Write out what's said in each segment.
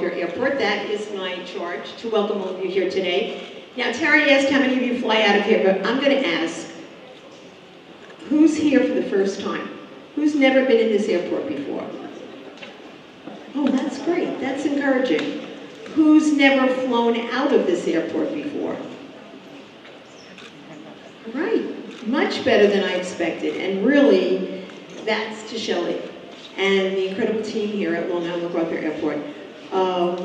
MacArthur Airport. That is my charge to welcome all of you here today. Now, Terry asked how many of you fly out of here, but I'm going to ask, who's here for the first time? Who's never been in this airport before? Oh, that's great. That's encouraging. Who's never flown out of this airport before? All right. Much better than I expected. And really, that's to Shelley and the incredible team here at Long Island MacArthur Airport.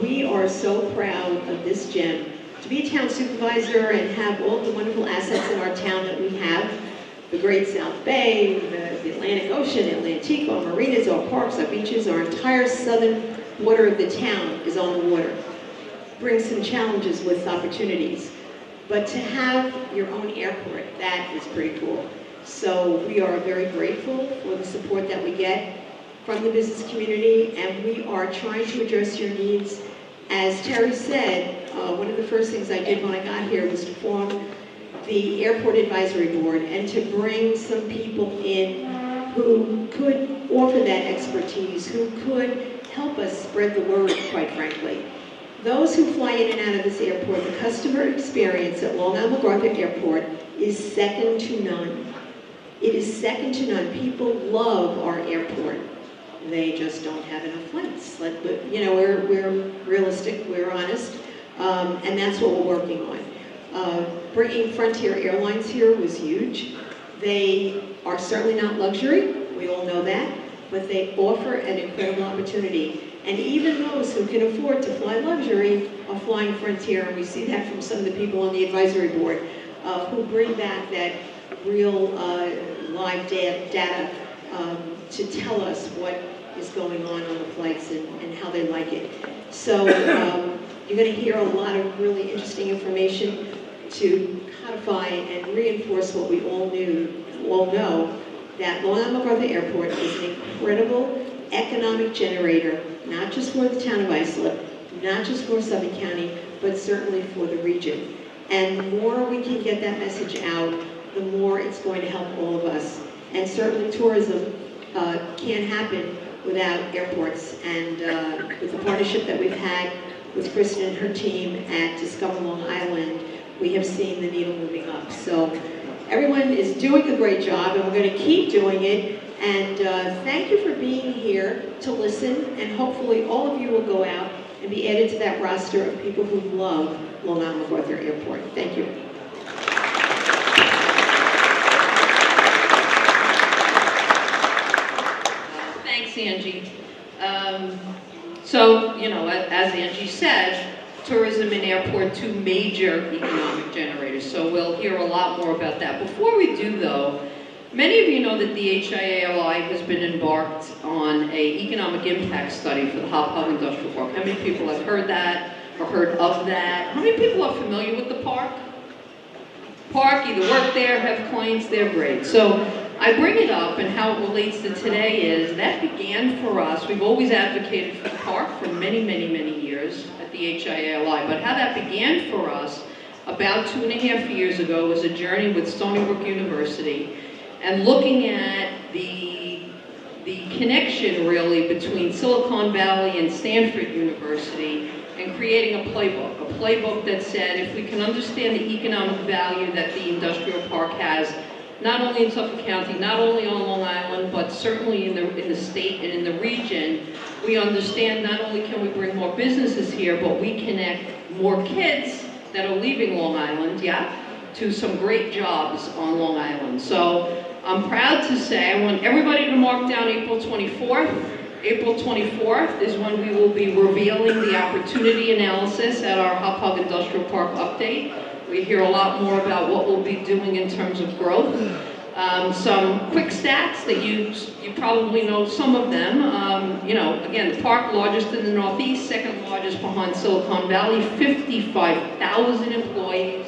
We are so proud of this gem. To be a town supervisor and have all the wonderful assets in our town that we have, the Great South Bay, the Atlantic Ocean, Atlantique, our marinas, our parks, our beaches, our entire southern border of the town is on the water. Brings some challenges with opportunities. But to have your own airport, that is pretty cool. So we are very grateful for the support that we get from the business community, and we are trying to address your needs. As Terry said, one of the first things I did when I got here was to form the Airport Advisory Board and to bring some people in who could offer that expertise, who could help us spread the word, quite frankly. Those who fly in and out of this airport, the customer experience at Long Island MacArthur Airport is second to none. It is second to none. People love our airport. They just don't have enough flights. You know, we're realistic, we're honest, and that's what we're working on. Bringing Frontier Airlines here was huge. They are certainly not luxury, we all know that, but they offer an incredible opportunity. And even those who can afford to fly luxury are flying Frontier, and we see that from some of the people on the advisory board who bring back that real live data to tell us what is going on the flights and how they like it. So you're going to hear a lot of really interesting information to codify and reinforce what we all know, that Long Island MacArthur Airport is an incredible economic generator, not just for the town of Islip, not just for Suffolk County, but certainly for the region. And the more we can get that message out, the more it's going to help all of us. And certainly tourism can't happen without airports. And with the partnership that we've had with Kristen and her team at Discover Long Island, we have seen the needle moving up. So everyone is doing a great job, and we're going to keep doing it. And thank you for being here to listen, and hopefully all of you will go out and be added to that roster of people who love Long Island MacArthur Airport. Thank you. Thanks, Angie. So, you know, as Angie said, tourism and airport, two major economic generators. So we'll hear a lot more about that. Before we do, though, many of you know that the HIA-LI has been embarked on an economic impact study for the Hop Industrial Park. How many people have heard that or heard of that? How many people are familiar with the park? Either work there, have clients there, great. So I bring it up, and how it relates to today is that began for us. We've always advocated for the park for many, many, many years at the HIA-LI, but how that began for us about 2.5 years ago was a journey with Stony Brook University, and looking at the connection really between Silicon Valley and Stanford University, and creating a playbook that said if we can understand the economic value that the industrial park has, not only in Suffolk County, not only on Long Island, but certainly in the state and in the region, we understand not only can we bring more businesses here, but we connect more kids that are leaving Long Island, to some great jobs on Long Island. So I'm proud to say, I want everybody to mark down April 24th. April 24th is when we will be revealing the opportunity analysis at our Hop Industrial Park update. We hear a lot more about what we'll be doing in terms of growth. Some quick stats that you probably know some of them. You know, again, the park largest in the Northeast, second largest behind Silicon Valley, 55,000 employees,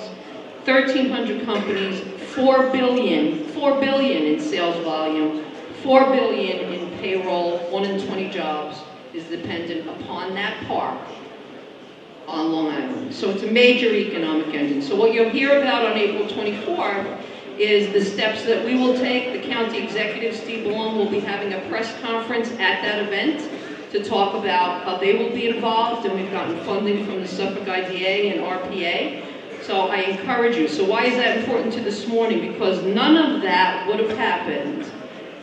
1,300 companies, $4 billion in sales volume, $4 billion in payroll, 1 in 20 jobs is dependent upon that park on Long Island. So it's a major economic engine. So what you'll hear about on April 24th is the steps that we will take. The county executive, Steve Malone, will be having a press conference at that event to talk about how they will be involved, and we've gotten funding from the Suffolk IDA and RPA. So I encourage you. So why is that important to this morning? Because none of that would have happened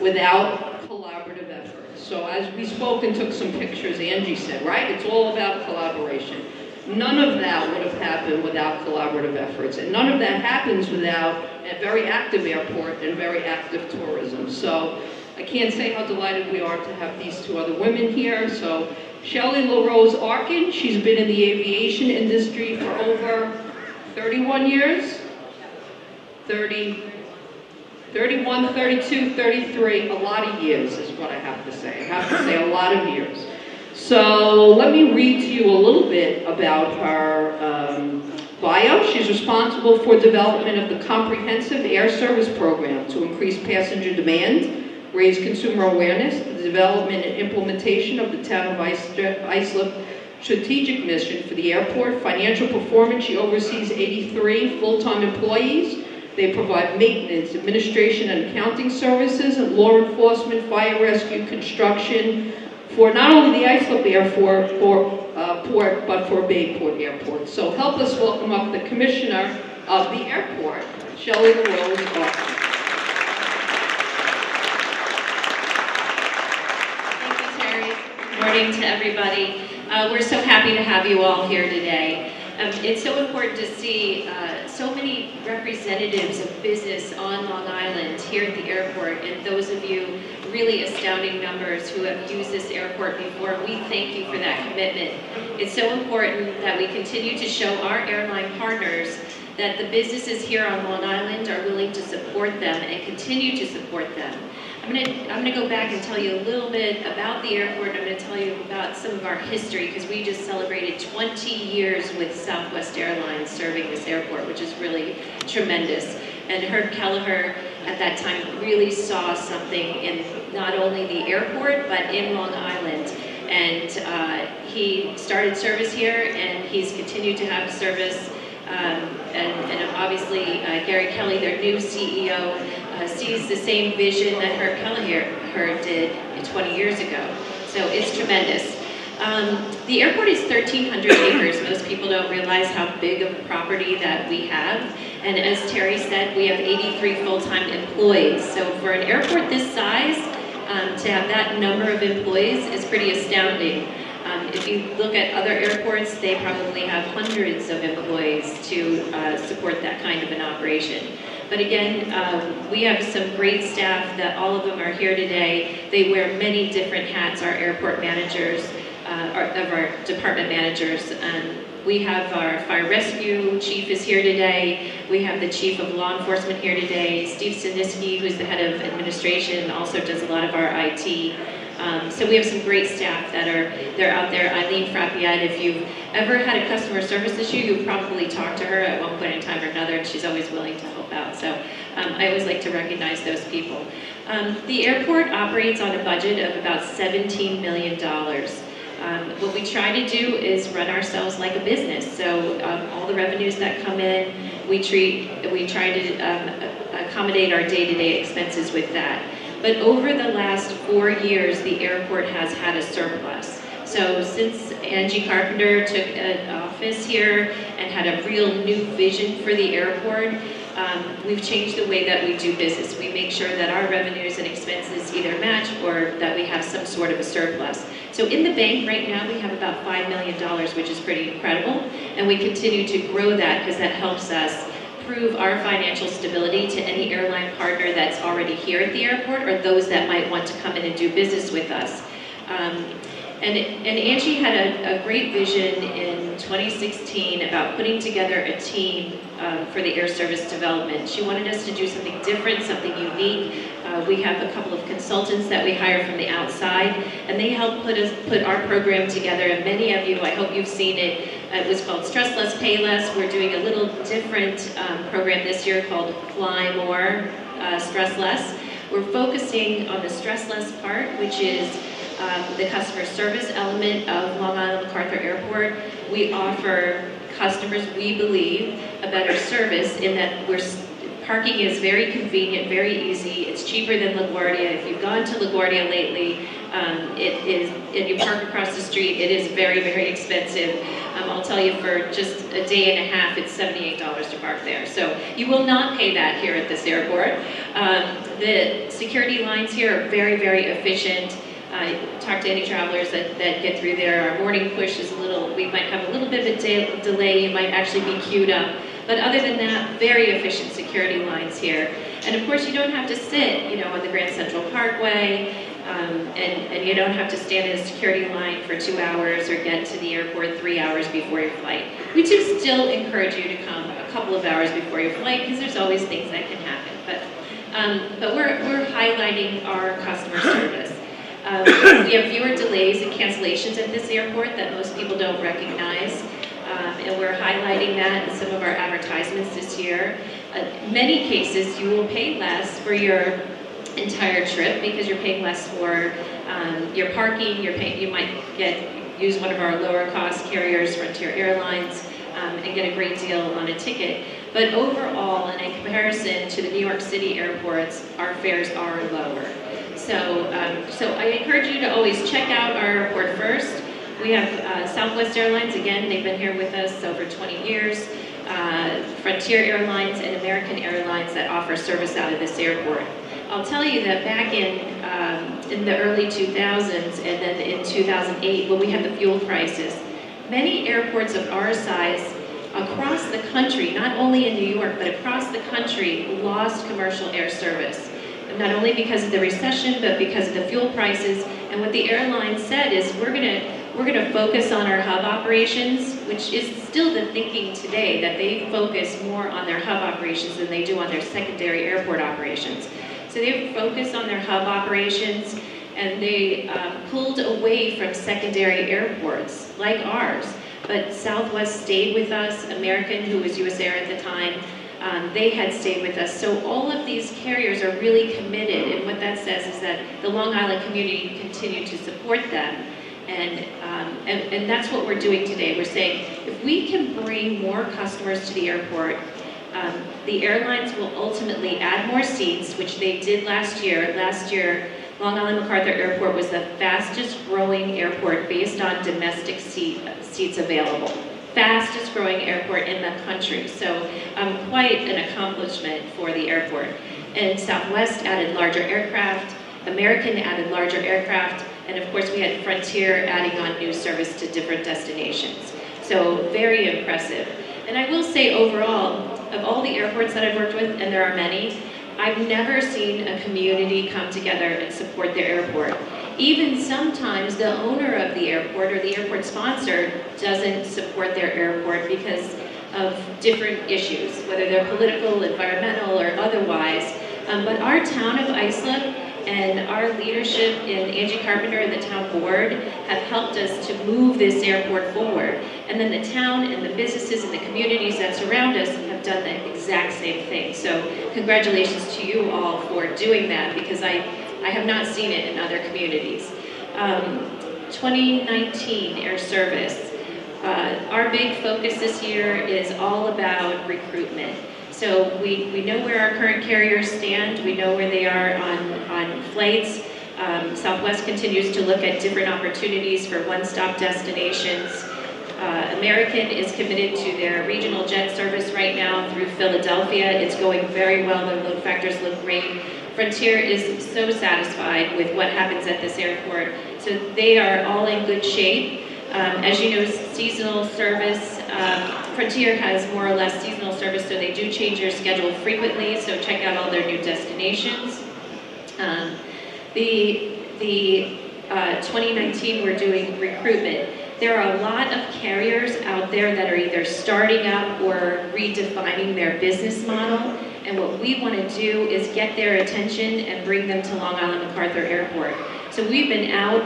without collaborative effort. So as we spoke and took some pictures, Angie said, right? It's all about collaboration. None of that would have happened without collaborative efforts. And none of that happens without a very active airport and very active tourism. So I can't say how delighted we are to have these two other women here. So Shelley LaRose Arkin, she's been in the aviation industry for over 31 years? 31, 32, 33, a lot of years is what I have to say. I have to say a lot of years. So let me read to you a little bit about her bio. She's responsible for development of the comprehensive air service program to increase passenger demand, raise consumer awareness, the development and implementation of the town of Islip strategic mission for the airport. Financial performance, she oversees 83 full-time employees. They provide maintenance, administration, and accounting services, and law enforcement, fire rescue, construction, for not only the Islip Airport, but for Bayport Airport. So help us welcome up the Commissioner of the Airport, Shelley LaRose Arkin. Thank you, Terry. Good morning to everybody. We're so happy to have you all here today. It's so important to see so many representatives of business on Long Island here at the airport, and those of you really astounding numbers who have used this airport before. We thank you for that commitment. It's so important that we continue to show our airline partners that the businesses here on Long Island are willing to support them and continue to support them. I'm gonna go back and tell you a little bit about the airport. I'm gonna tell you about some of our history, because we just celebrated 20 years with Southwest Airlines serving this airport, which is really tremendous. And Herb Kelleher at that time really saw something in not only the airport, but in Long Island. And he started service here, and he's continued to have service. And obviously Gary Kelly, their new CEO, sees the same vision that Herb Kelleher did 20 years ago. So it's tremendous. The airport is 1,300 acres. Most people don't realize how big of a property that we have. And as Terry said, we have 83 full-time employees. So for an airport this size, to have that number of employees is pretty astounding. If you look at other airports, they probably have hundreds of employees to support that kind of an operation. But again, we have some great staff that all of them are here today. They wear many different hats, our airport managers, our department managers. We have our fire rescue chief is here today. We have the chief of law enforcement here today. Steve Siniski, who's the head of administration, also does a lot of our IT. So we have some great staff they're out there. Eileen Frappiette, if you've ever had a customer service issue, you've probably talked to her at one point in time or another, and she's always willing to help out. So I always like to recognize those people. The airport operates on a budget of about $17 million. What we try to do is run ourselves like a business. So all the revenues that come in, we try to accommodate our day-to-day expenses with that. But over the last 4 years, the airport has had a surplus. So since Angie Carpenter took an office here and had a real new vision for the airport, we've changed the way that we do business. We make sure that our revenues and expenses either match or that we have some sort of a surplus. So in the bank right now, we have about $5 million, which is pretty incredible. And we continue to grow that because that helps us prove our financial stability to any airline partner that's already here at the airport or those that might want to come in and do business with us. And Angie had a great vision in 2016 about putting together a team for the air service development. She wanted us to do something different, something unique. We have a couple of consultants that we hire from the outside, and they help put our program together. And many of you, I hope you've seen it. It was called Stress Less, Pay Less. We're doing a little different program this year called Fly More, Stress Less. We're focusing on the stress less part, which is the customer service element of Long Island MacArthur Airport. We offer customers, we believe, a better service in that Parking is very convenient, very easy. It's cheaper than LaGuardia. If you've gone to LaGuardia lately, it is, and you park across the street, it is very, very expensive. I'll tell you, for just a day and a half, it's $78 to park there. So you will not pay that here at this airport. The security lines here are very, very efficient. Talk to any travelers that get through there. Our morning push is a little, we might have a little bit of a delay. You might actually be queued up. But other than that, very efficient security lines here. And of course, you don't have to sit, on the Grand Central Parkway, and you don't have to stand in a security line for 2 hours or get to the airport 3 hours before your flight. We do still encourage you to come a couple of hours before your flight because there's always things that can happen. But we're highlighting our customer service. We have fewer delays and cancellations at this airport that most people don't recognize. And we're highlighting that in some of our advertisements this year. In many cases, you will pay less for your entire trip because you're paying less for your parking. You might use one of our lower cost carriers, Frontier Airlines, and get a great deal on a ticket. But overall, and in comparison to the New York City airports, our fares are lower. So I encourage you to always check out our airport first. We have Southwest Airlines, again, they've been here with us over 20 years. Frontier Airlines and American Airlines that offer service out of this airport. I'll tell you that back in the early 2000s and then in 2008, when we had the fuel crisis, many airports of our size across the country, not only in New York, but across the country, lost commercial air service. Not only because of the recession, but because of the fuel prices. And what the airline said is, we're gonna focus on our hub operations, which is still the thinking today, that they focus more on their hub operations than they do on their secondary airport operations. So they focused on their hub operations, and they pulled away from secondary airports like ours. But Southwest stayed with us, American, who was US Air at the time, they had stayed with us. So all of these carriers are really committed, and what that says is that the Long Island community continued to support them. And that's what we're doing today. We're saying, if we can bring more customers to the airport, the airlines will ultimately add more seats, which they did last year. Last year, Long Island MacArthur Airport was the fastest growing airport based on domestic seats available. Fastest growing airport in the country. So quite an accomplishment for the airport. And Southwest added larger aircraft, American added larger aircraft, and of course we had Frontier adding on new service to different destinations. So very impressive. And I will say overall, of all the airports that I've worked with, and there are many, I've never seen a community come together and support their airport. Even sometimes the owner of the airport or the airport sponsor doesn't support their airport because of different issues, whether they're political, environmental, or otherwise. But our town of Islip and our leadership in Angie Carpenter and the town board have helped us to move this airport forward. And then the town and the businesses and the communities that surround us have done the exact same thing. So congratulations to you all for doing that, because I have not seen it in other communities. 2019 air service. Our big focus this year is all about recruitment. So we know where our current carriers stand. We know where they are on flights. Southwest continues to look at different opportunities for one-stop destinations. American is committed to their regional jet service right now through Philadelphia. It's going very well. Their load factors look great. Frontier is so satisfied with what happens at this airport. So they are all in good shape. As you know, seasonal service, Frontier has more or less seasonal service, so they do change their schedule frequently, so check out all their new destinations. The 2019, we're doing recruitment. There are a lot of carriers out there that are either starting up or redefining their business model, and what we want to do is get their attention and bring them to Long Island MacArthur Airport. So we've been out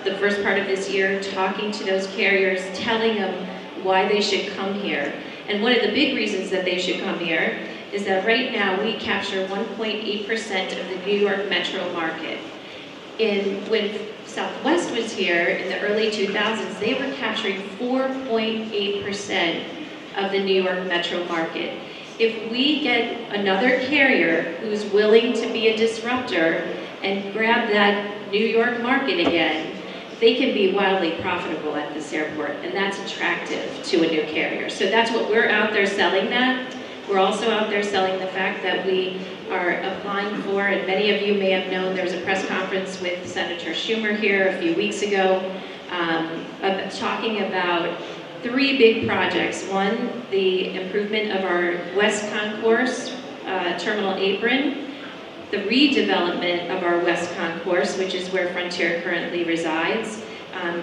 the first part of this year talking to those carriers, telling them why they should come here. And one of the big reasons that they should come here is that right now we capture 1.8% of the New York metro market. When Southwest was here in the early 2000s, they were capturing 4.8% of the New York metro market. if we get another carrier who's willing to be a disruptor and grab that New York market again, they can be wildly profitable at this airport, and that's attractive to a new carrier. So that's what we're out there selling that. We're also out there selling the fact that we are applying for, and many of you may have known there was a press conference with Senator Schumer here a few weeks ago, talking about 3 big projects. One, the improvement of our West Concourse terminal apron, the redevelopment of our West Concourse, which is where Frontier currently resides.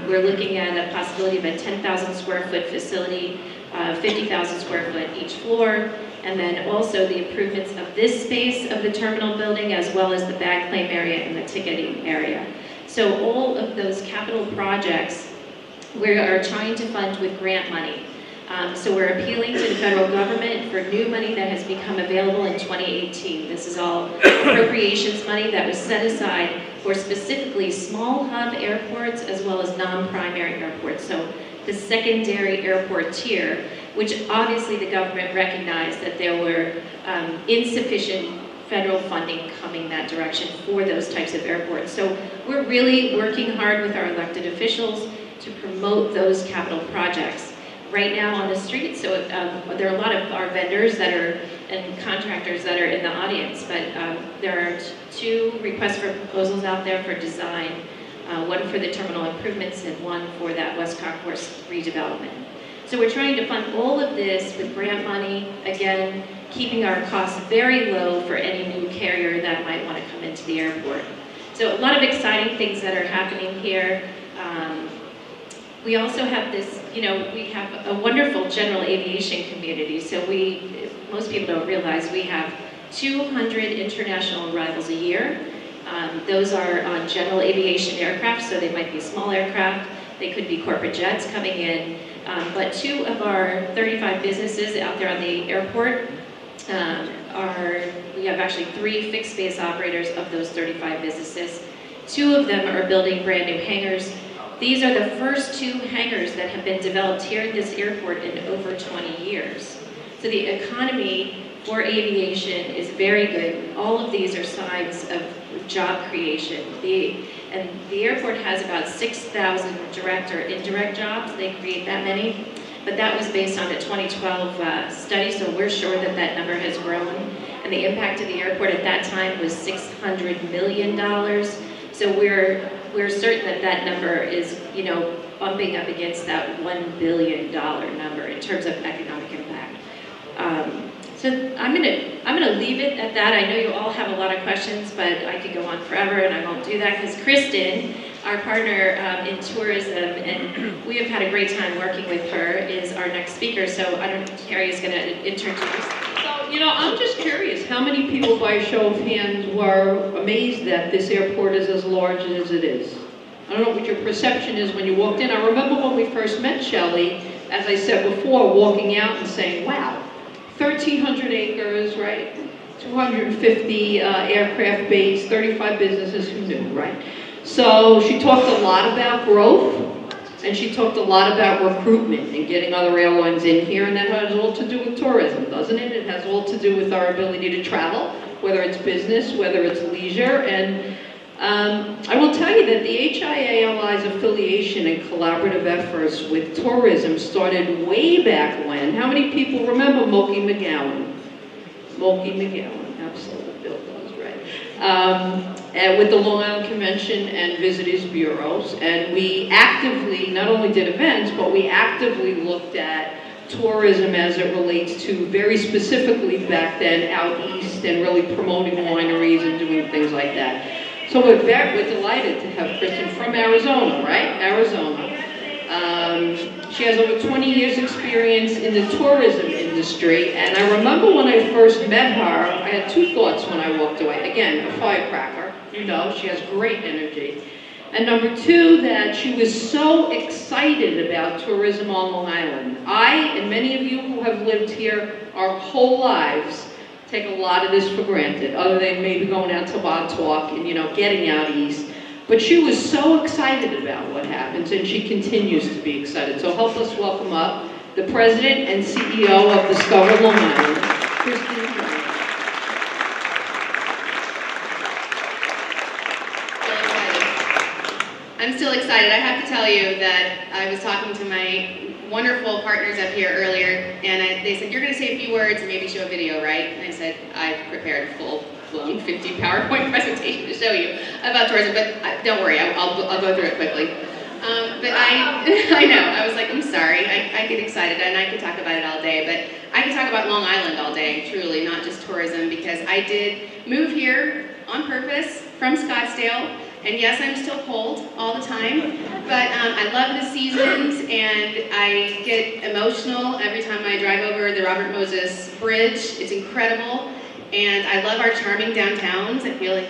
We're looking at a possibility of a 10,000 square foot facility, 50,000 square foot each floor, and then also the improvements of this space of the terminal building, as well as the bag claim area and the ticketing area. So all of those capital projects we are trying to fund with grant money. So we're appealing to the federal government for new money that has become available in 2018. This is all appropriations money that was set aside for specifically small hub airports as well as non-primary airports. So the secondary airport tier, which obviously the government recognized that there were insufficient federal funding coming that direction for those types of airports. So we're really working hard with our elected officials to promote those capital projects. Right now on the street, so there are a lot of our vendors that are and contractors that are in the audience, but there are 2 requests for proposals out there for design, one for the terminal improvements and one for that West Concourse redevelopment. So we're trying to fund all of this with grant money, again, keeping our costs very low for any new carrier that might want to come into the airport. So a lot of exciting things that are happening here. We also have this, we have a wonderful general aviation community. So most people don't realize we have 200 international arrivals a year. Those are on general aviation aircraft, so they might be small aircraft. They could be corporate jets coming in. But 2 of our 35 businesses out there on the airport we have actually 3 fixed base operators of those 35 businesses. 2 of them are building brand new hangars. These are the first 2 hangars that have been developed here at this airport in over 20 years. So the economy for aviation is very good. All of these are signs of job creation. And the airport has about 6,000 direct or indirect jobs. They create that many. But that was based on a 2012 study, so we're sure that that number has grown. And the impact of the airport at that time was $600 million. So we're certain that that number is, bumping up against that $1 billion number in terms of economic impact. So I'm gonna leave it at that. I know you all have a lot of questions, but I could go on forever, and I won't do that because Kristen, our partner in tourism, and we have had a great time working with her, is our next speaker. So I don't know, Terry is gonna introduce. So, I'm just curious, how many people by show of hands were amazed that this airport is as large as it is? I don't know what your perception is when you walked in. I remember when we first met Shelley, as I said before, walking out and saying, wow, 1,300 acres, right? 250 aircraft base, 35 businesses, who knew, right? So she talked a lot about growth, and she talked a lot about recruitment and getting other airlines in here, and that has all to do with tourism, doesn't it? It has all to do with our ability to travel, whether it's business, whether it's leisure, and I will tell you that the HIA-LI's affiliation and collaborative efforts with tourism started way back when. How many people remember Moki McGowan? Moki McGowan, absolutely, Bill does, right? And with the Long Island Convention and Visitors Bureaus, and we actively, not only did events, but we actively looked at tourism as it relates to, very specifically back then, out east and really promoting wineries and doing things like that. So we're delighted to have Kristen from Arizona, right? Arizona. She has over 20 years experience in the tourism industry, and I remember when I first met her, I had 2 thoughts when I walked away. Again, a firecracker, she has great energy. And number 2, that she was so excited about tourism on Long Island. I, and many of you who have lived here our whole lives, take a lot of this for granted, other than maybe going out to Montauk and, getting out east. But she was so excited about what happens, and she continues to be excited. So help us welcome up the President and CEO of Discover Long Island, Kristen Curry. I'm still excited. I have to tell you that I was talking to my wonderful partners up here earlier, and they said, you're going to say a few words and maybe show a video, right? And I said, I've prepared a full-blown 50 PowerPoint presentation to show you about tourism, but don't worry, I'll go through it quickly. But I know, I was like, I'm sorry, I get excited and I could talk about it all day, but I could talk about Long Island all day, truly, not just tourism, because I did move here on purpose from Scottsdale. And yes, I'm still cold all the time, but I love the seasons, and I get emotional every time I drive over the Robert Moses Bridge. It's incredible, and I love our charming downtowns. I feel like,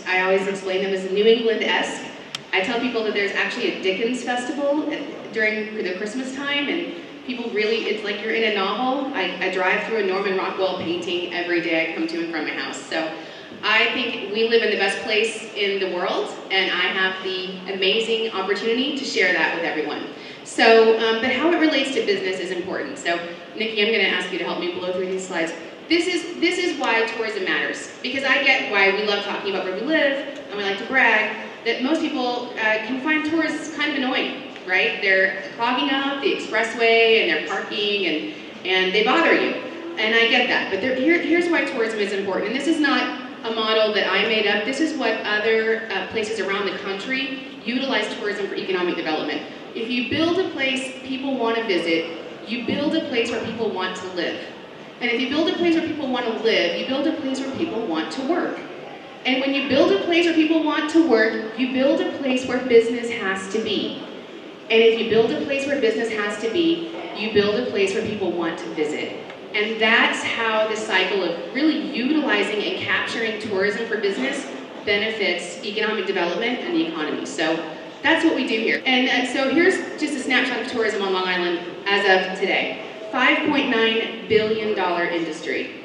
I always explain them as New England-esque. I tell people that there's actually a Dickens festival during the Christmas time, and people really, it's like you're in a novel. I drive through a Norman Rockwell painting every day I come to and from my house. So I think we live in the best place in the world, and I have the amazing opportunity to share that with everyone. So, but how it relates to business is important. So, Nikki, I'm going to ask you to help me blow through these slides. This is why tourism matters, because I get why we love talking about where we live, and we like to brag, that most people can find tourists kind of annoying, right? They're clogging up the expressway, and they're parking, and they bother you. And I get that, but here's why tourism is important, and this is not a model that I made up. This is what other places around the country utilize tourism for economic development. If you build a place people want to visit, you build a place where people want to live. And if you build a place where people want to live, you build a place where people want to work. And when you build a place where people want to work, you build a place where business has to be. And if you build a place where business has to be, you build a place where people want to visit. And that's how the cycle of really utilizing and capturing tourism for business benefits economic development and the economy. So that's what we do here. And so here's just a snapshot of tourism on Long Island as of today. $5.9 billion industry.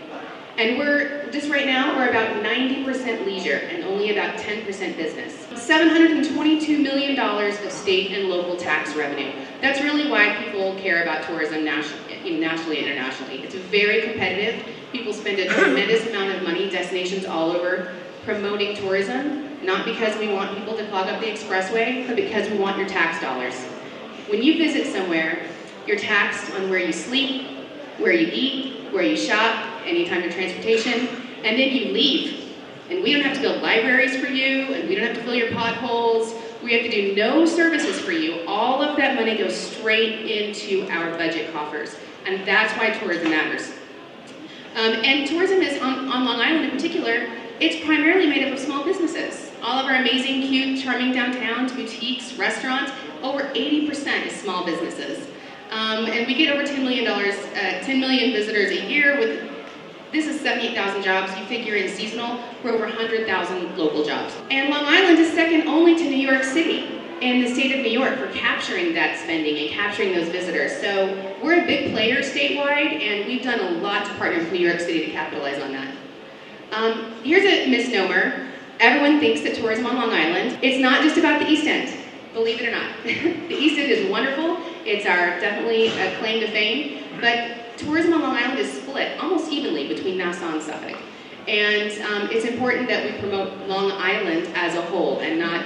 And just right now, we're about 90% leisure and only about 10% business. $722 million of state and local tax revenue. That's really why people care about tourism nationally and internationally. It's very competitive. People spend a tremendous amount of money, destinations all over, promoting tourism, not because we want people to clog up the expressway, but because we want your tax dollars. When you visit somewhere, you're taxed on where you sleep, where you eat, where you shop, anytime your transportation, and then you leave. And we don't have to build libraries for you, and we don't have to fill your potholes. We have to do no services for you. All of that money goes straight into our budget coffers. And that's why tourism matters. And tourism is, on Long Island in particular, it's primarily made up of small businesses. All of our amazing, cute, charming downtowns, boutiques, restaurants, over 80% is small businesses. And we get over $10 million visitors a year. This is 78,000 jobs. You figure in seasonal, we're over 100,000 local jobs. And Long Island is second only to New York City in the state of New York for capturing that spending and capturing those visitors. So we're a big player statewide, and we've done a lot to partner with New York City to capitalize on that. Here's a misnomer. Everyone thinks that tourism on Long Island, it's not just about the East End, believe it or not. The East End is wonderful. It's definitely a claim to fame, but tourism on Long Island is split almost evenly between Nassau and Suffolk. And it's important that we promote Long Island as a whole and not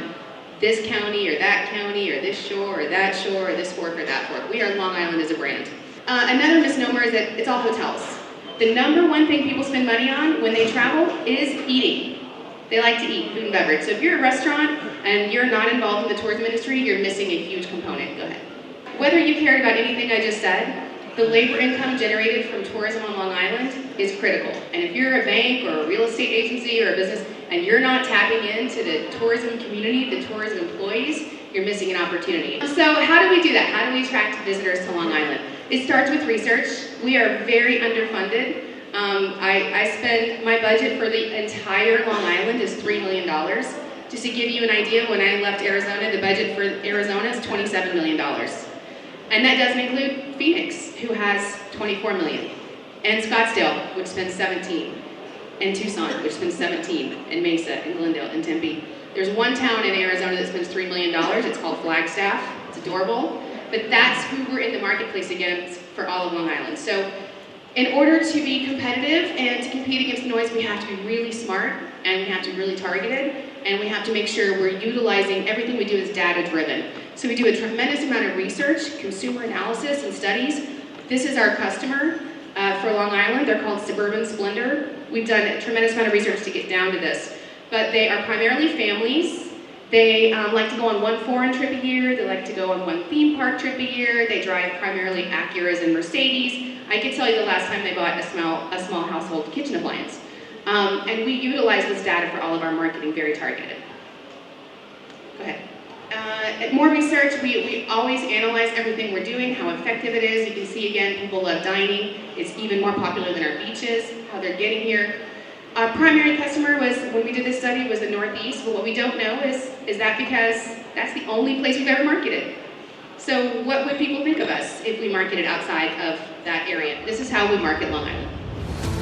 this county or that county or this shore or that shore or this fork or that fork. We are Long Island as a brand. Another misnomer is that it's all hotels. The number one thing people spend money on when they travel is eating. They like to eat, food and beverage. So if you're a restaurant and you're not involved in the tourism industry, you're missing a huge component. Go ahead. Whether you cared about anything I just said, the labor income generated from tourism on Long Island is critical. And if you're a bank or a real estate agency or a business and you're not tapping into the tourism community, the tourism employees, you're missing an opportunity. So how do we do that? How do we attract visitors to Long Island? It starts with research. We are very underfunded. I spend, my budget for the entire Long Island is $3 million. Just to give you an idea, when I left Arizona, the budget for Arizona is $27 million. And that doesn't include Phoenix, who has $24 million, and Scottsdale, which spends 17, and Tucson, which spends 17, and Mesa, and Glendale, and Tempe. There's one town in Arizona that spends $3 million. It's called Flagstaff. It's adorable. But that's who we're in the marketplace against for all of Long Island. So In order to be competitive and to compete against the noise, we have to be really smart, and we have to be really targeted, and we have to make sure we're utilizing everything we do is data-driven. So we do a tremendous amount of research, consumer analysis, and studies. This is our customer for Long Island. They're called Suburban Splendor. We've done a tremendous amount of research to get down to this. But they are primarily families. They like to go on one foreign trip a year. They like to go on one theme park trip a year. They drive primarily Acuras and Mercedes. I could tell you the last time they bought a small household kitchen appliance. And we utilize this data for all of our marketing, very targeted. Go ahead. More research, we always analyze everything we're doing, how effective it is. You can see again, people love dining. It's even more popular than our beaches, how they're getting here. Our primary customer was, when we did this study, was the Northeast, but what we don't know is that because that's the only place we've ever marketed. So what would people think of us if we marketed outside of that area? This is how we market Long Island.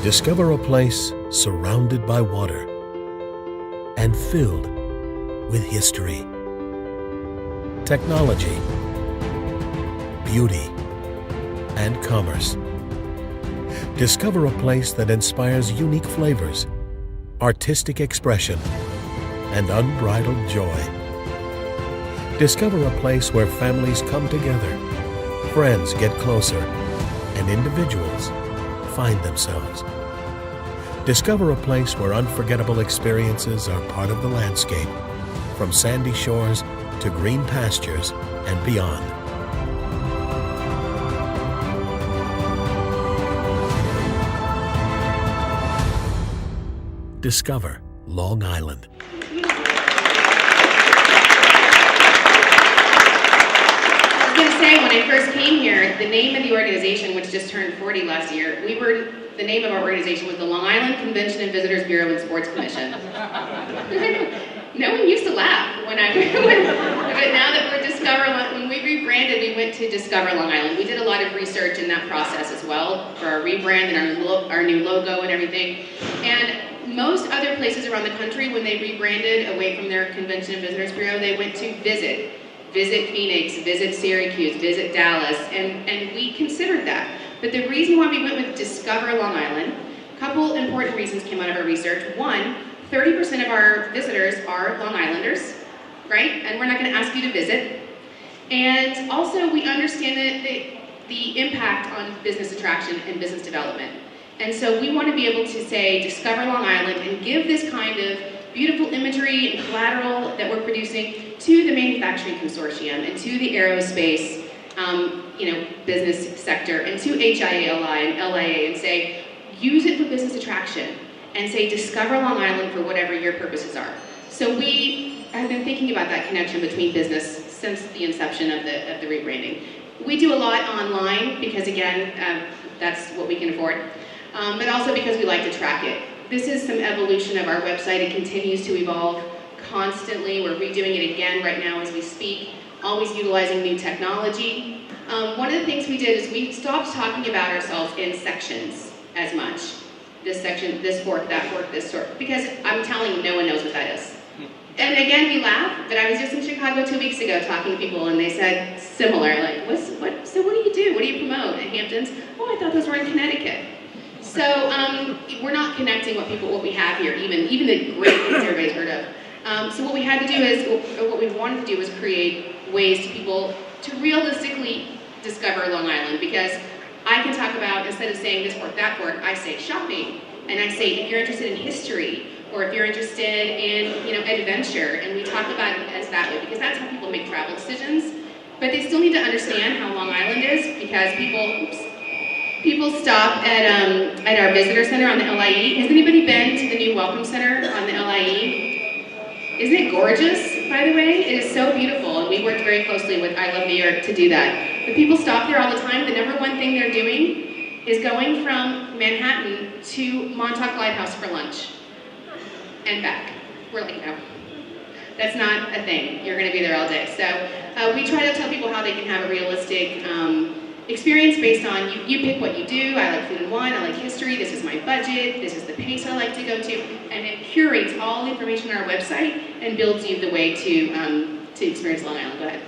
Discover a place surrounded by water and filled with history, technology, beauty, and commerce. Discover a place that inspires unique flavors, artistic expression, and unbridled joy. Discover a place where families come together, friends get closer, and individuals find themselves. Discover a place where unforgettable experiences are part of the landscape, from sandy shores to green pastures and beyond. Discover Long Island. I was going to say, when I first came here, the name of the organization, which just turned 40 last year, the name of our organization was the Long Island Convention and Visitors Bureau and Sports Commission. No one used to laugh when I went, but now that we're when we rebranded, we went to Discover Long Island. We did a lot of research in that process as well for our rebrand and our new logo and everything. And most other places around the country, when they rebranded away from their Convention and Visitors Bureau, they went to visit Phoenix, visit Syracuse, visit Dallas, and we considered that. But the reason why we went with Discover Long Island, a couple important reasons came out of our research. One, 30% of our visitors are Long Islanders, right? And we're not going to ask you to visit. And also, we understand that the impact on business attraction and business development. And so we want to be able to say, Discover Long Island, and give this kind of beautiful imagery and collateral that we're producing to the manufacturing consortium and to the aerospace business sector, and to HIA-LI and LIA, and say, use it for business attraction, and say, discover Long Island for whatever your purposes are. So we have been thinking about that connection between business since the inception of the rebranding. We do a lot online because, again, that's what we can afford, but also because we like to track it. This is some evolution of our website. It continues to evolve constantly. We're redoing it again right now as we speak, always utilizing new technology. One of the things we did is we stopped talking about ourselves in sections as much. This section, this fork, that fork, this fork, because I'm telling you, no one knows what that is. And again, we laugh, but I was just in Chicago 2 weeks ago talking to people, and they said similar, like, so what do you do? What do you promote in Hamptons? Oh, I thought those were in Connecticut. So we're not connecting what we have here, even the great things everybody's heard of. So what we had to do is, or what we wanted to do was create ways for people to realistically discover Long Island, because I can talk about, instead of saying this fork, that fork, I say shopping, and I say if you're interested in history, or if you're interested in adventure, and we talk about it as that way, because that's how people make travel decisions. But they still need to understand how Long Island is, because people stop at our visitor center on the LIE. Has anybody been to the new Welcome Center on the LIE? Isn't it gorgeous, by the way? It is so beautiful, and we worked very closely with I Love New York to do that. But people stop there all the time. The number one thing they're doing is going from Manhattan to Montauk Lighthouse for lunch and back. We're like, no, that's not a thing. You're going to be there all day. So we try to tell people how they can have a realistic experience based on, you pick what you do. I like food and wine, I like history, this is my budget, this is the pace I like to go to, and it curates all the information on our website and builds you the way to experience Long Island. Go ahead.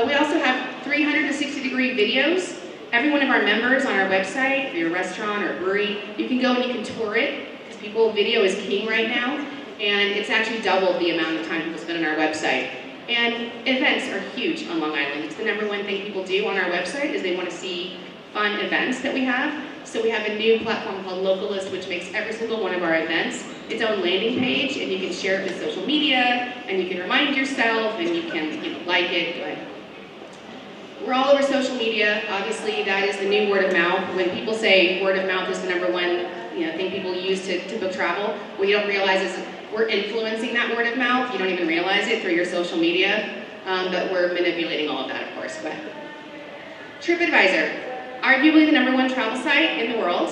We also have 360-degree videos Every one of our members on our website, if you're a restaurant or a brewery, you can go and you can tour it, because video is king right now, and it's actually doubled the amount of time people spend on our website. And events are huge on Long Island. It's the #1 thing people do on our website is they want to see fun events that we have. So we have a new platform called Localist, which makes every single one of our events its own landing page, and you can share it with social media, and you can remind yourself, and you can like it. Go ahead. We're all over social media. Obviously, that is the new word of mouth. When people say word of mouth is the #1 thing people use to book travel, what you don't realize is we're influencing that word of mouth. You don't even realize it through your social media, but we're manipulating all of that, of course. Go ahead. TripAdvisor, arguably the #1 travel site in the world.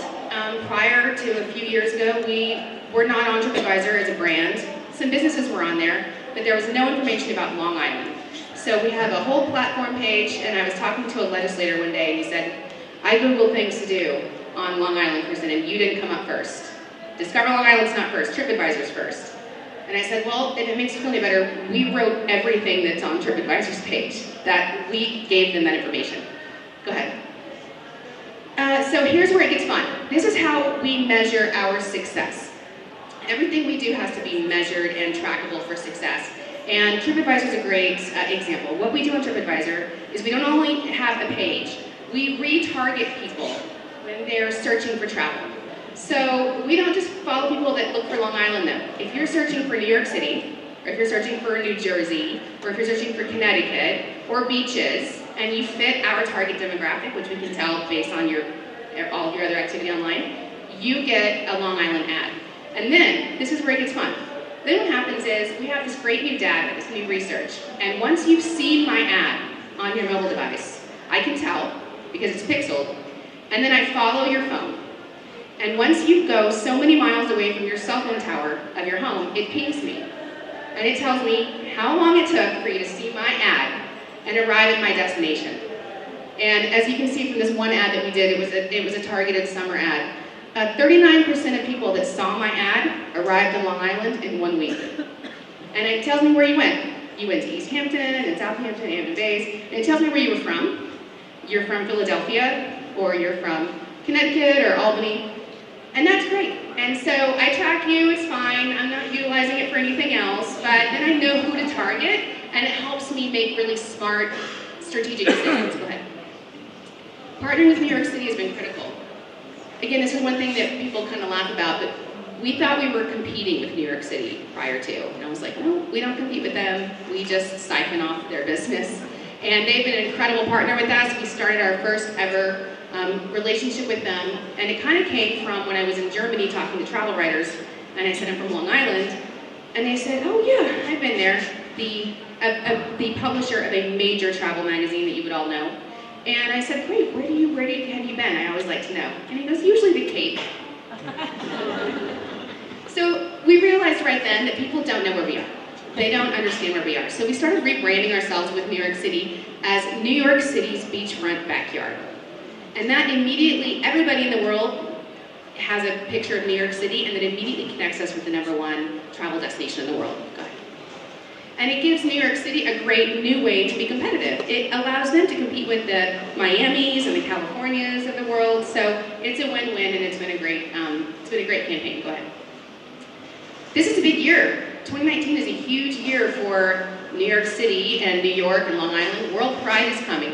Prior to a few years ago, we were not on TripAdvisor as a brand. Some businesses were on there, but there was no information about Long Island. So we have a whole platform page, and I was talking to a legislator one day, and he said, I Googled things to do on Long Island, Kristen, and you didn't come up first. Discover Long Island's not first, TripAdvisor's first. And I said, well, if it makes you feel any better, we wrote everything that's on TripAdvisor's page, that we gave them that information. Go ahead. So here's where it gets fun. This is how we measure our success. Everything we do has to be measured and trackable for success. And TripAdvisor is a great example. What we do on TripAdvisor is we don't only have a page, we retarget people when they're searching for travel. So we don't just follow people that look for Long Island though. If you're searching for New York City, or if you're searching for New Jersey, or if you're searching for Connecticut, or beaches, and you fit our target demographic, which we can tell based on all of your other activity online, you get a Long Island ad. And then, this is where it gets fun. Then what happens is, we have this great new data, this new research, and once you've seen my ad on your mobile device, I can tell, because it's pixeled, and then I follow your phone. And once you go so many miles away from your cell phone tower of your home, it pings me. And it tells me how long it took for you to see my ad and arrive at my destination. And as you can see from this one ad that we did, it was a targeted summer ad. 39% of people that saw my ad arrived in Long Island in 1 week. And it tells me where you went. You went to East Hampton and Southampton and Hampton Bays, and it tells me where you were from. You're from Philadelphia, or you're from Connecticut or Albany, and that's great. And so I track you, it's fine, I'm not utilizing it for anything else, but then I know who to target, and it helps me make really smart, strategic decisions. Go ahead. Partnering with New York City has been critical. Again, this is one thing that people kind of laugh about, but we thought we were competing with New York City prior to, and I was like, no, we don't compete with them, we just siphon off their business. And they've been an incredible partner with us. We started our first ever relationship with them, and it kind of came from when I was in Germany talking to travel writers, and I said, I'm from Long Island, and they said, oh yeah, I've been there, the publisher of a major travel magazine that you would all know. And I said, great, where have you been? I always like to know. And he goes, usually the Cape. So we realized right then that people don't know where we are. They don't understand where we are. So we started rebranding ourselves with New York City as New York City's beachfront backyard. And that immediately, everybody in the world has a picture of New York City, and that immediately connects us with the #1 travel destination in the world. Go ahead. And it gives New York City a great new way to be competitive. It allows them to compete with the Miamis and the Californias of the world. So it's a win-win, and it's been a great campaign. Go ahead. This is a big year. 2019 is a huge year for New York City and New York and Long Island. World Pride is coming.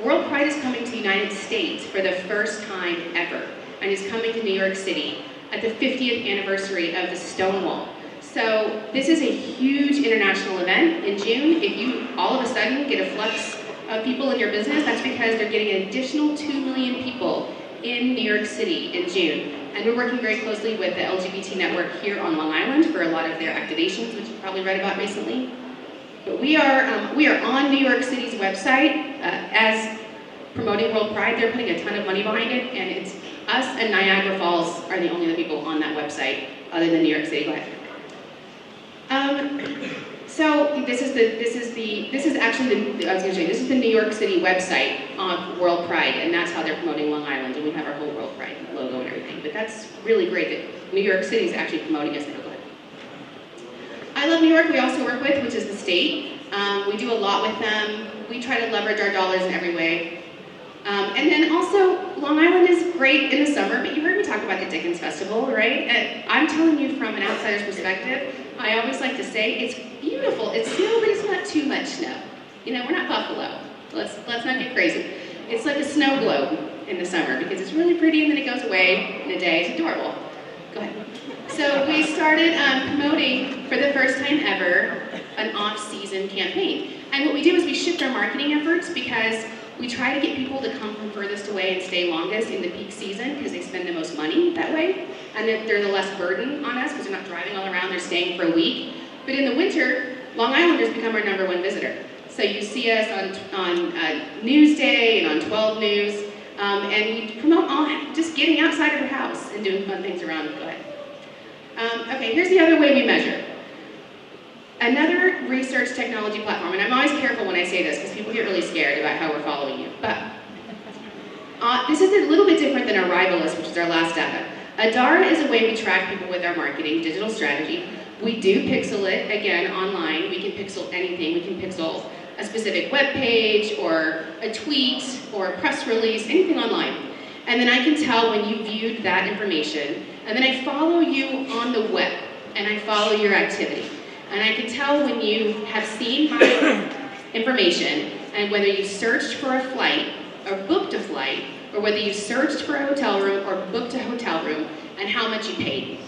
World Pride is coming to the United States for the first time ever, and is coming to New York City at the 50th anniversary of the Stonewall. So this is a huge international event in June. If you all of a sudden get a flux of people in your business, that's because they're getting an additional 2 million people in New York City in June. And we're working very closely with the LGBT network here on Long Island for a lot of their activations, which you've probably read about recently. But we are on New York City's website as promoting World Pride. They're putting a ton of money behind it, and it's us and Niagara Falls are the only other people on that website other than New York City. Go ahead. So this is the New York City website on World Pride, and that's how they're promoting Long Island, and we have our whole World Pride logo and everything. But that's really great that New York City is actually promoting us. Go ahead. I Love New York, we also work with, which is the state. We do a lot with them. We try to leverage our dollars in every way. And then also, Long Island is great in the summer, but you heard me talk about the Dickens Festival, right? And I'm telling you from an outsider's perspective, I always like to say it's beautiful. It's snow, but it's not too much snow. You know, we're not Buffalo. Let's not get crazy. It's like a snow globe in the summer because it's really pretty and then it goes away in a day. It's adorable. Go ahead. So we started promoting, for the first time ever, an off-season campaign. And what we do is we shift our marketing efforts because we try to get people to come from furthest away and stay longest in the peak season because they spend the most money that way. And then they're the less burden on us because they're not driving all around, they're staying for a week. But in the winter, Long Islanders become our #1 visitor. So you see us on Newsday and on 12 News, and we promote just getting outside of your house and doing fun things around. Go ahead. Okay, here's the other way we measure. Another research technology platform, and I'm always careful when I say this because people get really scared about how we're following you, but this is a little bit different than Arrivalist, which is our last data. Adara is a way we track people with our marketing, digital strategy. We do pixel it, again, online. We can pixel anything. We can pixel a specific web page or a tweet or a press release, anything online. And then I can tell when you viewed that information, and then I follow you on the web, and I follow your activity. And I can tell when you have seen my information, and whether you searched for a flight, or booked a flight, or whether you searched for a hotel room, or booked a hotel room, and how much you paid.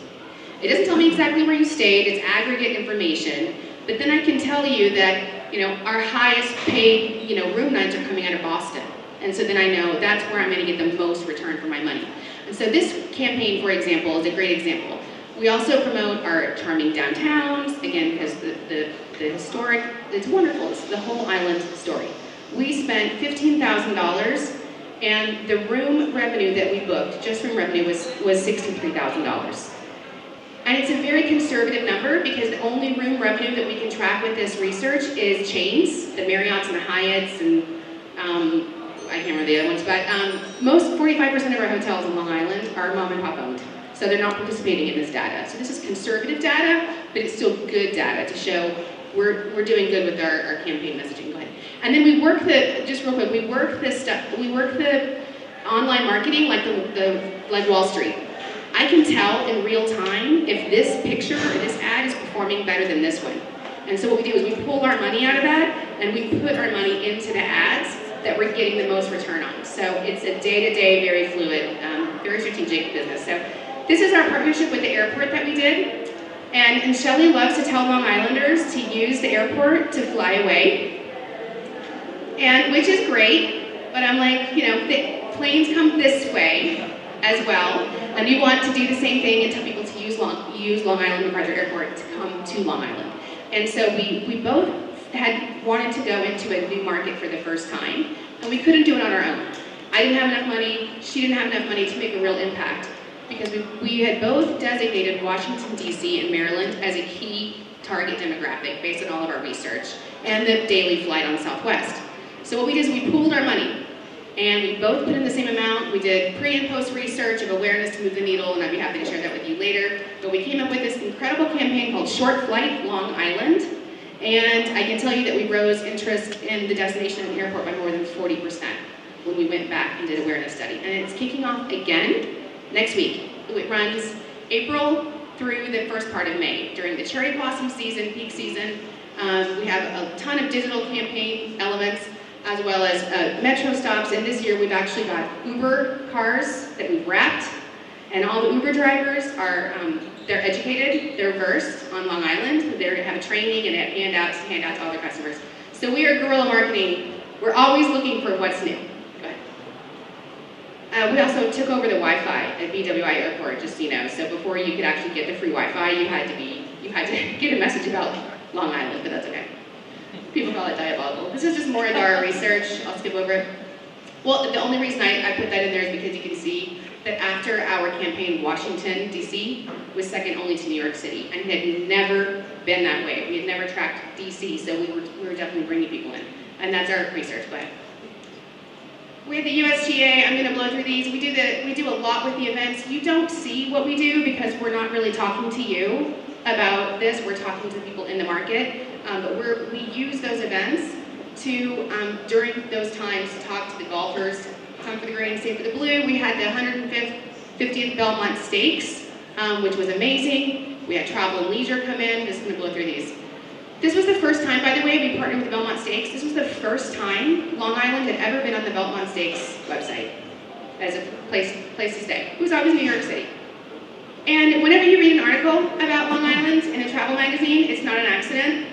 It doesn't tell me exactly where you stayed, it's aggregate information, but then I can tell you that, our highest paid, room nights are coming out of Boston. And so then I know that's where I'm gonna get the most return for my money. And so this campaign, for example, is a great example. We also promote our charming downtowns, again, because the historic, it's wonderful, it's the whole island story. We spent $15,000, and the room revenue that we booked, just room revenue, was $63,000. And it's a very conservative number because the only room revenue that we can track with this research is chains, the Marriotts and the Hyatts, and I can't remember the other ones, but most 45% of our hotels in Long Island are mom and pop owned. So they're not participating in this data. So this is conservative data, but it's still good data to show we're doing good with our campaign messaging. Go ahead. And then we work just real quick, we work the online marketing like Wall Street. I can tell in real time if this picture or this ad is performing better than this one. And so what we do is we pull our money out of that and we put our money into the ads that we're getting the most return on. So it's a day-to-day, very fluid, very strategic business. So this is our partnership with the airport that we did. And Shelley loves to tell Long Islanders to use the airport to fly away. And which is great, but I'm like, the planes come this way as well. And we want to do the same thing and tell people to use Long Island MacArthur Airport to come to Long Island. And so we both had wanted to go into a new market for the first time, and we couldn't do it on our own. I didn't have enough money, she didn't have enough money to make a real impact, because we had both designated Washington, D.C. and Maryland as a key target demographic based on all of our research, and the daily flight on Southwest. So what we did is we pooled our money, and we both put in the same amount. We did pre and post research of awareness to move the needle, and I'd be happy to share that with you later. But we came up with this incredible campaign called Short Flight Long Island, and I can tell you that we rose interest in the destination and the airport by more than 40% when we went back and did awareness study. And it's kicking off again next week. It runs April through the first part of May. During the cherry blossom season, peak season, we have a ton of digital campaign elements, as well as metro stops, and this year we've actually got Uber cars that we've wrapped, and all the Uber drivers are, they're educated, they're versed on Long Island, they have a training and handouts to hand out to all their customers. So we are guerrilla marketing, we're always looking for what's new. Go ahead. We also took over the Wi-Fi at BWI Airport, just so you know, so before you could actually get the free Wi-Fi, you had to get a message about Long Island, but that's okay. People call it diabolical. This is just more of our research. I'll skip over it. Well, the only reason I put that in there is because you can see that after our campaign, Washington, D.C. was second only to New York City, and it had never been that way. We had never tracked D.C., so we were definitely bringing people in. And that's our research, but we have the USTA. I'm going to blow through these. We do a lot with the events. You don't see what we do because we're not really talking to you about this. We're talking to people in the market. But we use those events to, during those times, to talk to the golfers Some for the green, same for the blue. We had the 150th Belmont Stakes, which was amazing. We had Travel and Leisure come in. Just going to blow through these. This was the first time, by the way, we partnered with the Belmont Stakes. This was the first time Long Island had ever been on the Belmont Stakes website as a place to stay. It was always New York City. And whenever you read an article about Long Island in a travel magazine, it's not an accident.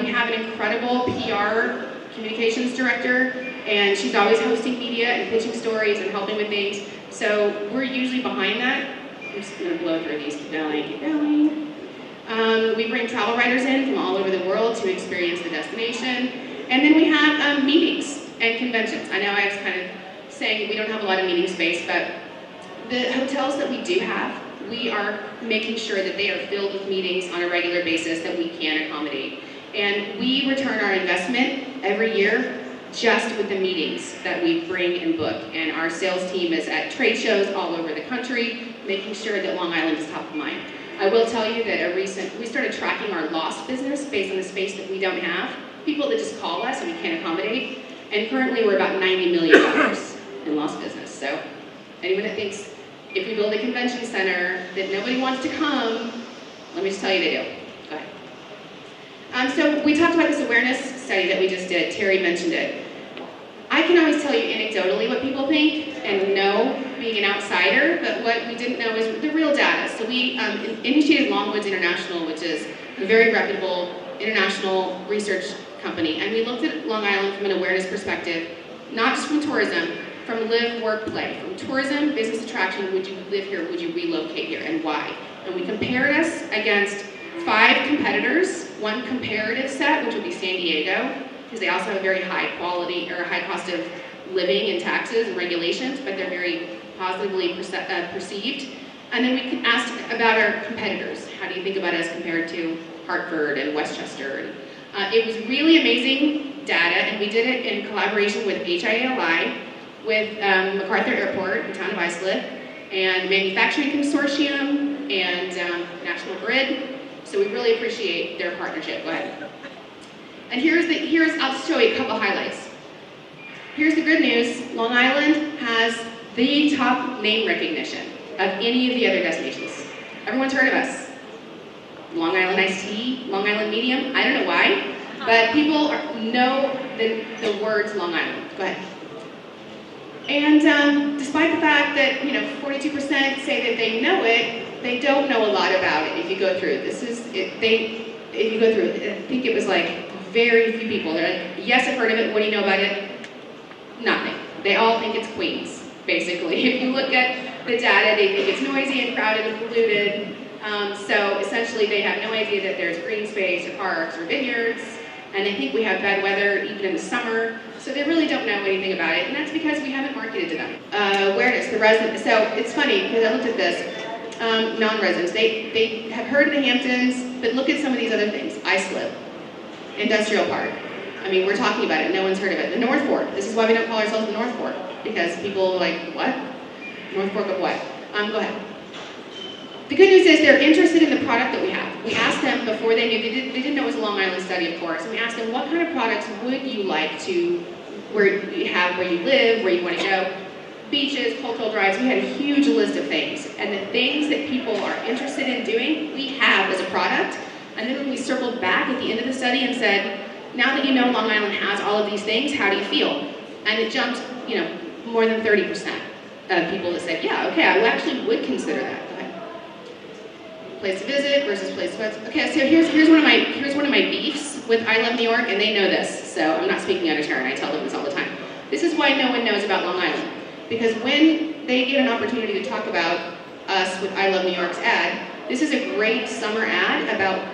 We have an incredible PR communications director, and she's always hosting media and pitching stories and helping with things. So we're usually behind that. I'm just going to blow through these. Keep going, keep going. We bring travel writers in from all over the world to experience the destination. And then we have meetings and conventions. I know I was kind of saying we don't have a lot of meeting space, but the hotels that we do have, we are making sure that they are filled with meetings on a regular basis that we can accommodate. And we return our investment every year just with the meetings that we bring and book. And our sales team is at trade shows all over the country, making sure that Long Island is top of mind. I will tell you that we started tracking our lost business based on the space that we don't have, people that just call us and we can't accommodate. And currently we're about $90 million in lost business. So anyone that thinks if we build a convention center that nobody wants to come, let me just tell you they do. Go ahead. So we talked about this awareness study that we just did. Terry mentioned it. I can always tell you anecdotally what people think and know, being an outsider, but what we didn't know is the real data. So we initiated Longwoods International, which is a very reputable international research company, and we looked at Long Island from an awareness perspective, not just from tourism, from live, work, play. From tourism, business attraction, would you live here, would you relocate here, and why? And we compared us against 5 competitors, one comparative set, which would be San Diego, because they also have a very high quality or high cost of living and taxes and regulations, but they're very positively perceived. And then we asked about our competitors. How do you think about us compared to Hartford and Westchester? It was really amazing data, and we did it in collaboration with HIA-LI, with MacArthur Airport, the town of Islip, and Manufacturing Consortium, and National Grid. So we really appreciate their partnership. Go ahead. And I'll show you a couple highlights. Here's the good news. Long Island has the top name recognition of any of the other destinations. Everyone's heard of us. Long Island iced tea, Long Island medium, I don't know why, but people know the words Long Island. Go ahead. And despite the fact that 42% say that they know it, they don't know a lot about it if you go through. If you go through, I think it was like very few people. They're like, yes, I've heard of it, what do you know about it? Nothing. They all think it's Queens, basically. If you look at the data, they think it's noisy and crowded and polluted. So essentially they have no idea that there's green space or parks or vineyards, and they think we have bad weather even in the summer. So they really don't know anything about it, and that's because we haven't marketed to them. Awareness, the residents. So it's funny, because I looked at this, non-residents, they have heard of the Hamptons, but look at some of these other things. Islip, Industrial Park. I mean, we're talking about it, no one's heard of it. The North Fork, this is why we don't call ourselves the North Fork, because people are like, what? North Fork of what? Go ahead. The good news is they're interested in the product that we have. We asked them before they knew, they didn't know it was a Long Island study, of course, and we asked them, what kind of products would you like to, where you live, where you want to go? Beaches, cultural drives, we had a huge list of things. And the things that people are interested in doing, we have as a product. And then when we circled back at the end of the study and said, now that you know Long Island has all of these things, how do you feel? And it jumped, more than 30% of people that said, yeah, okay, I actually would consider that. Place to visit versus place to visit. Okay, so here's one of my beefs with I Love New York, and they know this, so I'm not speaking out of turn. I tell them this all the time. This is why no one knows about Long Island, because when they get an opportunity to talk about us with I Love New York's ad, this is a great summer ad about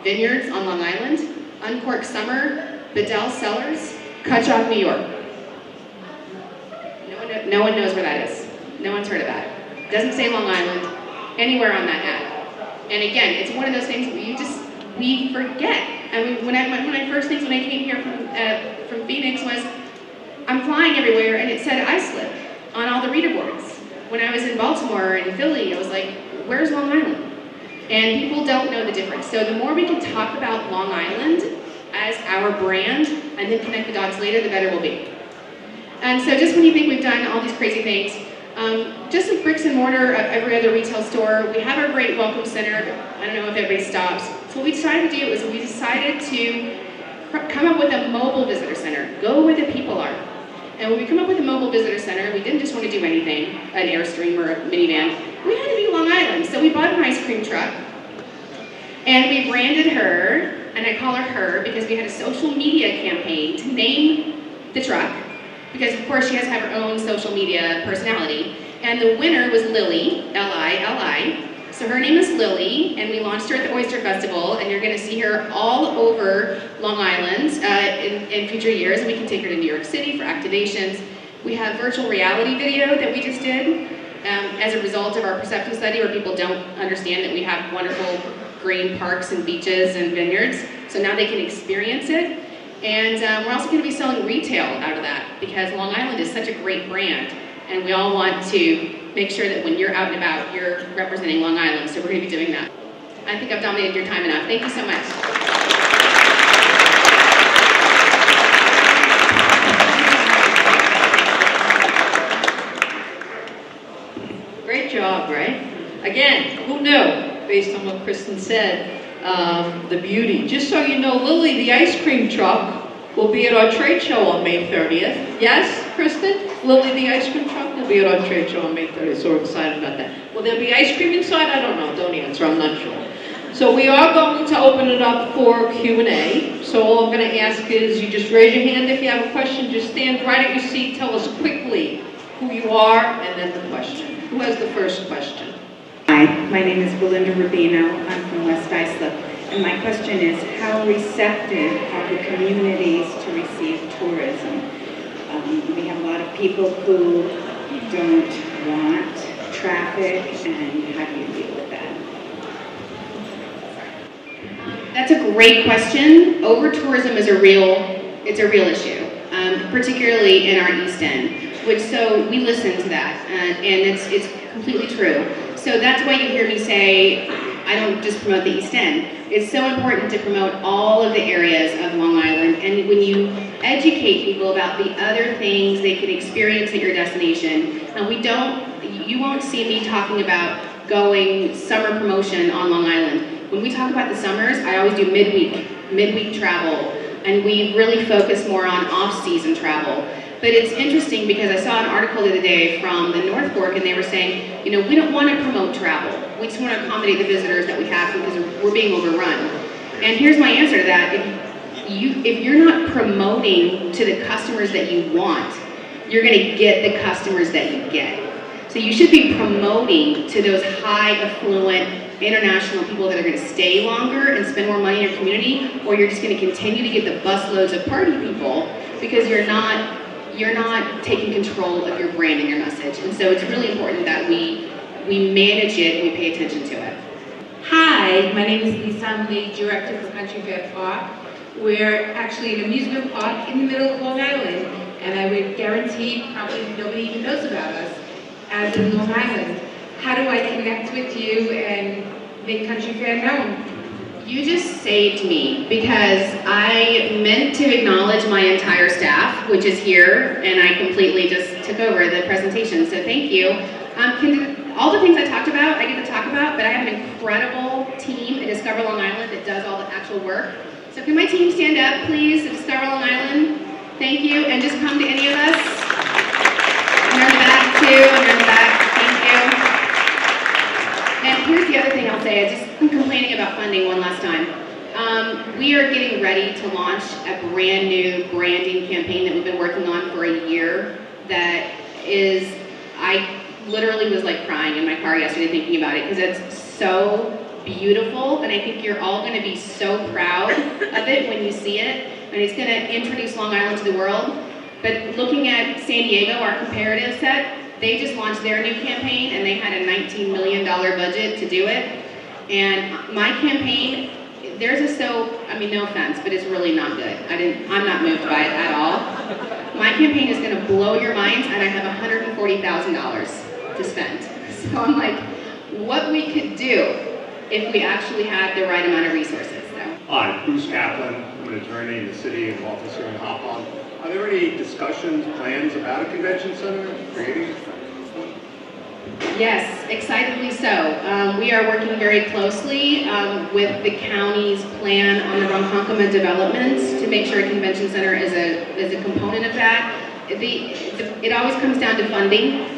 vineyards on Long Island, Uncorked Summer, Bedell Cellars, Cutchogue, New York. No one knows where that is. No one's heard of that. It doesn't say Long Island anywhere on that ad. And again, it's one of those things where we forget. I mean, one of my first things when I came here from Phoenix was, I'm flying everywhere, and it said Islip on all the reader boards. When I was in Baltimore and Philly, I was like, where's Long Island? And people don't know the difference. So the more we can talk about Long Island as our brand, and then connect the dots later, the better we'll be. And so just when you think we've done all these crazy things, just like bricks and mortar at every other retail store, we have our great welcome center. I don't know if everybody stops. So what we decided to do is we decided to come up with a mobile visitor center. Go where the people are. And when we come up with a mobile visitor center, we didn't just want to do anything, an Airstream or a minivan. We had to be Long Island. So we bought an ice cream truck, and we branded her, and I call her Her because we had a social media campaign to name the truck, because of course she has to have her own social media personality. And the winner was Lily, L-I-L-I. So her name is Lily, and we launched her at the Oyster Festival, and you're gonna see her all over Long Island in future years, and we can take her to New York City for activations. We have virtual reality video that we just did as a result of our perception study, where people don't understand that we have wonderful green parks and beaches and vineyards, so now they can experience it. And we're also gonna be selling retail out of that, because Long Island is such a great brand, and we all want to make sure that when you're out and about, you're representing Long Island, so we're gonna be doing that. I think I've dominated your time enough. Thank you so much. Great job, right? Again, who knew, based on what Kristen said, the beauty. Just so you know, Lily, the ice cream truck, will be at our trade show on May 30th. Yes, Kristen? Lily, the ice cream truck, will be at our trade show on May 30th, so we're excited about that. Will there be ice cream inside? I don't know. Don't answer. I'm not sure. So we are going to open it up for Q&A. So all I'm going to ask is you just raise your hand if you have a question. Just stand right at your seat. Tell us quickly who you are and then the question. Who has the first question? Hi, my name is Belinda Rubino. I'm from West Islip. And my question is, how receptive are the communities to receive tourism? We have a lot of people who don't want traffic, and how do you deal with that? That's a great question. Over-tourism is a real issue, particularly in our East End, so we listen to that, and it's completely true. So that's why you hear me say, I don't just promote the East End. It's so important to promote all of the areas of Long Island, and when you educate people about the other things they can experience at your destination, and you won't see me talking about going summer promotion on Long Island. When we talk about the summers, I always do midweek travel, and we really focus more on off-season travel. But it's interesting because I saw an article the other day from the North Fork, and they were saying, we don't want to promote travel. We just want to accommodate the visitors that we have because we're being overrun. And here's my answer to that. If you're not promoting to the customers that you want, you're going to get the customers that you get. So you should be promoting to those high affluent international people that are going to stay longer and spend more money in your community, or you're just going to continue to get the busloads of party people because you're not taking control of your brand and your message. And so it's really important that we manage it and we pay attention to it. Hi, my name is Lisa. I'm the director for Country Fair Park. We're actually an amusement park in the middle of Long Island, and I would guarantee probably nobody even knows about us as in Long Island. How do I connect with you and make Country Fair known? You just saved me, because I meant to acknowledge my entire staff, which is here, and I completely just took over the presentation, so thank you. All the things I talked about, I get to talk about, but I have an incredible team at Discover Long Island that does all the actual work. So can my team stand up, please, at Discover Long Island? Thank you, and just come to any of us. And they're in the back, too, and they're in the back. Thank you. And here's the other thing I'll say. I'm complaining about funding one last time. We are getting ready to launch a brand new branding campaign that we've been working on for a year that is, I literally was like crying in my car yesterday thinking about it because it's so beautiful, and I think you're all going to be so proud of it when you see it, and it's going to introduce Long Island to the world. But looking at San Diego, our comparative set, they just launched their new campaign, and they had a $19 million budget to do it. And my campaign, theirs is so, no offense, but it's really not good. I'm not moved by it at all. My campaign is going to blow your minds, and I have $140,000 to spend. So I'm like, what we could do if we actually had the right amount of resources. So. Hi, Bruce Kaplan. I'm an attorney in the city and office here in Hopon. Are there any discussions, plans about a convention center, creating it? Yes, excitedly so. We are working very closely with the county's plan on the Ronkonkoma developments to make sure a convention center is a component of that. It always comes down to funding.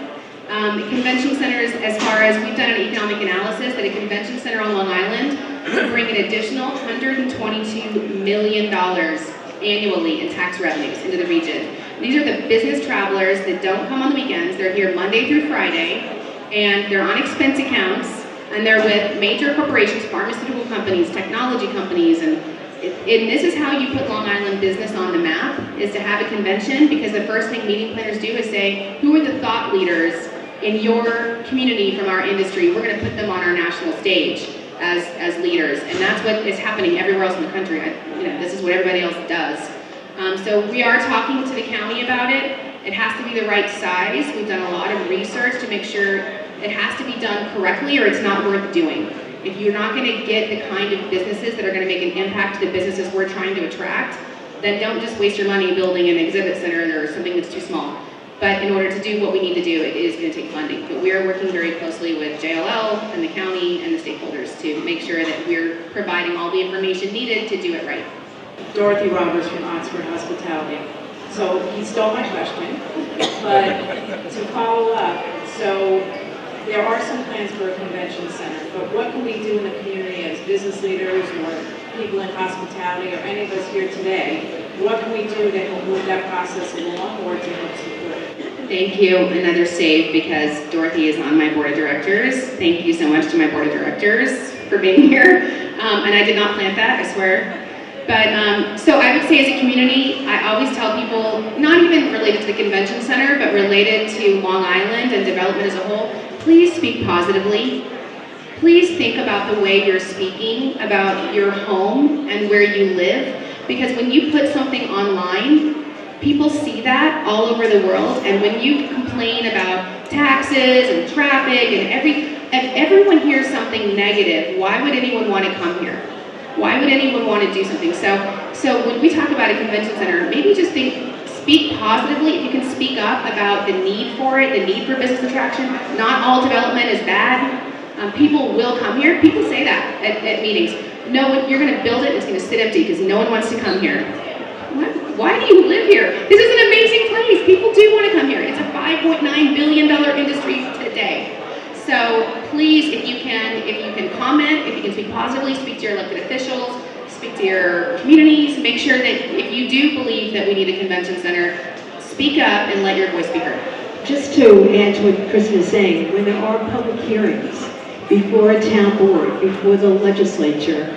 Convention centers, as far as we've done an economic analysis, that a convention center on Long Island would bring an additional $122 million annually in tax revenues into the region. These are the business travelers that don't come on the weekends. They're here Monday through Friday, and they're on expense accounts, and they're with major corporations, pharmaceutical companies, technology companies, and this is how you put Long Island business on the map, is to have a convention, because the first thing meeting planners do is say, who are the thought leaders in your community from our industry? We're going to put them on our national stage as leaders, and that's what is happening everywhere else in the country. This is what everybody else does. So we are talking to the county about it. It has to be the right size. We've done a lot of research to make sure it has to be done correctly, or it's not worth doing. If you're not going to get the kind of businesses that are going to make an impact to the businesses we're trying to attract, then don't just waste your money building an exhibit center or something that's too small. But in order to do what we need to do, it is going to take funding. But we are working very closely with JLL and the county and the stakeholders to make sure that we're providing all the information needed to do it right. Dorothy Roberts from Oxford Hospitality. So he stole my question, but to follow up, so there are some plans for a convention center, but what can we do in the community as business leaders or people in hospitality or any of us here today? What can we do to help move that process along or to help support it? Thank you, another save, because Dorothy is on my board of directors. Thank you so much to my board of directors for being here. And I did not plant that, I swear. But, so I would say as a community, I always tell people, not even related to the convention center, but related to Long Island and development as a whole, please speak positively. Please think about the way you're speaking about your home and where you live, because when you put something online, people see that all over the world, and when you complain about taxes and traffic and if everyone hears something negative, why would anyone want to come here? Why would anyone want to do something? So when we talk about a convention center, maybe just speak positively. If you can speak up about the need for it, the need for business attraction. Not all development is bad. People will come here. People say that at meetings. No, you're going to build it, it's going to sit empty because no one wants to come here. Why do you live here? This is an amazing place. People do want to come here. It's a $5.9 billion industry today. So please, if you can comment, if you can speak positively, speak to your elected officials, speak to your communities, make sure that if you do believe that we need a convention center, speak up and let your voice be heard. Just to add to what Kristen is saying, when there are public hearings before a town board, before the legislature,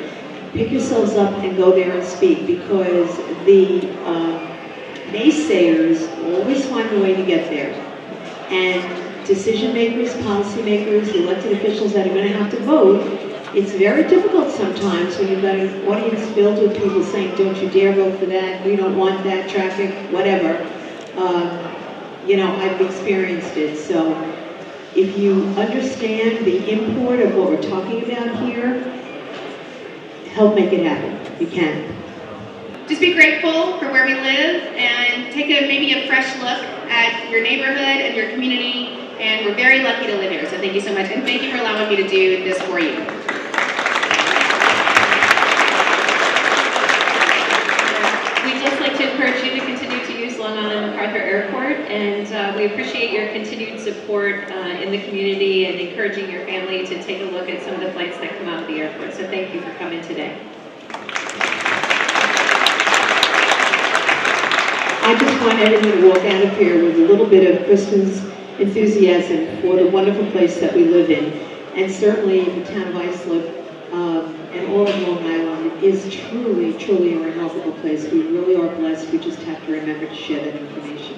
pick yourselves up and go there and speak, because the naysayers always find a way to get there. And decision makers, policy makers, the elected officials that are going to have to vote, it's very difficult sometimes when you've got an audience filled with people saying, don't you dare vote for that, we don't want that, traffic, whatever. I've experienced it. So if you understand the import of what we're talking about here, help make it happen. You can. Just be grateful for where we live and take maybe a fresh look at your neighborhood and your community. And we're very lucky to live here, so thank you so much. And thank you for allowing me to do this for you. We'd just like to encourage you to continue to use Long Island MacArthur Airport, and we appreciate your continued support in the community and encouraging your family to take a look at some of the flights that come out of the airport. So thank you for coming today. I just want everyone to walk out of here with a little bit of Kristen's enthusiasm for the wonderful place that we live in. And certainly the town of Islip and all of Long Island is truly, truly a remarkable place. We really are blessed. We just have to remember to share that information.